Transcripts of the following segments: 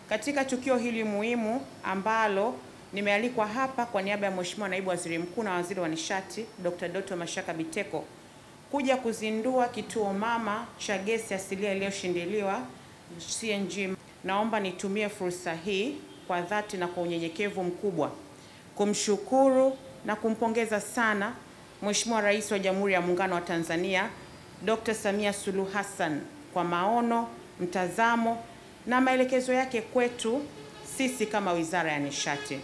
Katika tukio hili muhimu ambalo nimealikwa hapa kwa niaba ya Mheshimiwa Naibu Waziri Mkuu na Waziri wa Nishati Dr. Doto Mashaka Biteko kuja kuzindua kituo mama cha gesi asilia iliyoshindiliwa CNG, naomba nitumie fursa hii kwa dhati na kwa unyenyekevu mkubwa kumshukuru na kumpongeza sana Mheshimiwa Rais wa Jamhuri ya Muungano wa Tanzania Dr. Samia Suluhu Hassan kwa maono, mtazamo na maelekezo yake kwetu sisi kama Wizara ya Nishati.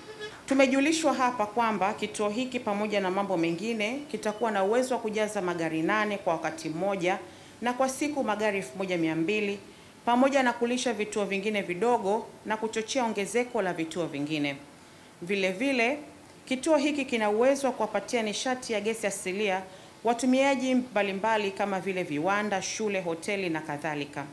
Tumejulishwa hapa kwamba kituo hiki pamoja na mambo mengine kitakuwa na uwezo wa kujaza magari 8 kwa wakati mmoja na kwa siku magari 1200 pamoja na kulisha vituo vingine vidogo na kuchochea ongezeko la vituo vingine. Vile vile, kituo hiki kina uwezo wa kuwapatia nishati ya gesi asilia watumiaji mbalimbali kama vile viwanda, shule, hoteli na kadhalika.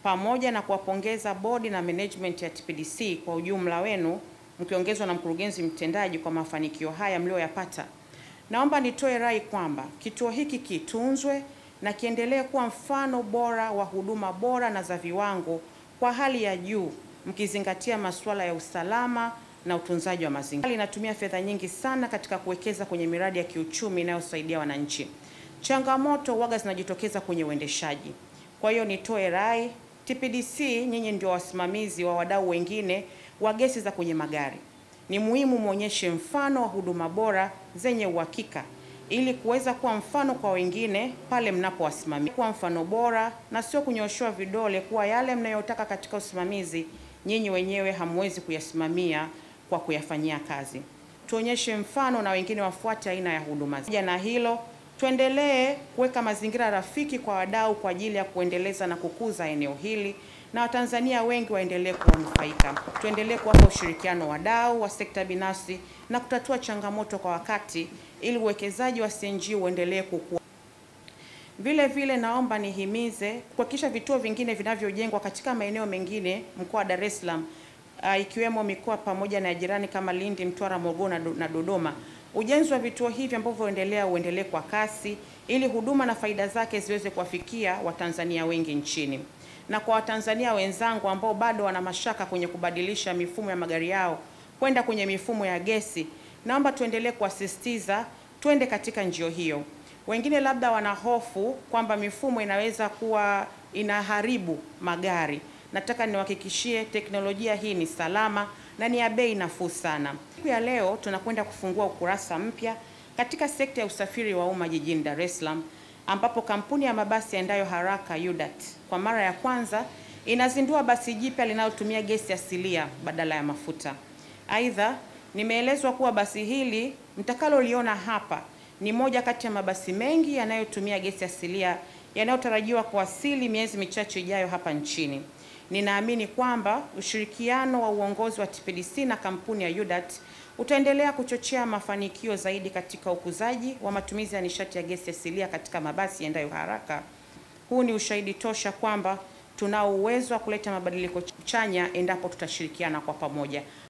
Pamoja na kuwapongeza bodi na management ya TPDC kwa ujumla wenu mkiongezwa na mkurugenzi mtendaji kwa mafanikio haya mlioyapata, naomba nitoe rai kwamba kituo hiki kitunzwe na kiendelee kuwa mfano bora wa huduma bora na za viwango kwa hali ya juu, mkizingatia masuala ya usalama na utunzaji wa mazingira. Inatumia fedha nyingi sana katika kuwekeza kwenye miradi ya kiuchumi inayosaidia wananchi. Changamoto waga zinajitokeza kwenye uendeshaji. Kwa hiyo nitoe rai, TPDC nyinyi ndio wasimamizi wa wadau wengine wa gesi za kwenye magari. Ni muhimu muonyeshe mfano wa huduma bora zenye uhakika ili kuweza kuwa mfano kwa wengine pale mnapowasimamia. Kuwa mfano bora na sio kunyoshewa vidole kuwa yale mnayotaka katika usimamizi nyinyi wenyewe hamwezi kuyasimamia kwa kuyafanyia kazi. Tuonyeshe mfano na wengine wafuate aina ya huduma. Na hilo, tuendelee kuweka mazingira rafiki kwa wadau kwa ajili ya kuendeleza na kukuza eneo hili na Watanzania wengi waendelee kunufaika. Tuendelee kuwapa ushirikiano wadau wa sekta binafsi na kutatua changamoto kwa wakati ili uwekezaji wa CNG uendelee kukua. Vile vile naomba nihimize kuhakikisha vituo vingine vinavyojengwa katika maeneo mengine mkoa wa Dar es Salaam ikiwemo mikoa pamoja na jirani kama Lindi, Mtwara, Morogoro na Dodoma. Ujenzi wa vituo hivi ambavyo uendelee kwa kasi ili huduma na faida zake ziweze kuwafikia Watanzania wengi nchini. Na kwa Watanzania wenzangu ambao bado wana mashaka kwenye kubadilisha mifumo ya magari yao kwenda kwenye mifumo ya gesi, naomba tuendelee kuasisitiza twende katika njia hiyo. Wengine labda wana hofu kwamba mifumo inaweza kuwa inaharibu magari. Nataka niwahakikishie teknolojia hii ni salama na ni ya bei nafuu sana. Siku ya leo tunakwenda kufungua ukurasa mpya katika sekta ya usafiri wa umma jijini Dar es Salaam, ambapo kampuni ya mabasi yaendayo haraka UDAT kwa mara ya kwanza inazindua basi jipya linalotumia gesi asilia badala ya mafuta. Aidha, nimeelezwa kuwa basi hili mtakaloliona hapa ni moja kati ya mabasi mengi yanayotumia gesi asilia yanayotarajiwa kuwasili miezi michache ijayo hapa nchini. Ninaamini kwamba ushirikiano wa uongozi wa TPDC na kampuni ya UDAT utaendelea kuchochea mafanikio zaidi katika ukuzaji wa matumizi ya nishati ya gesi asilia katika mabasi yaendayo haraka. Huu ni ushahidi tosha kwamba tunao uwezo wa kuleta mabadiliko chanya endapo tutashirikiana kwa pamoja.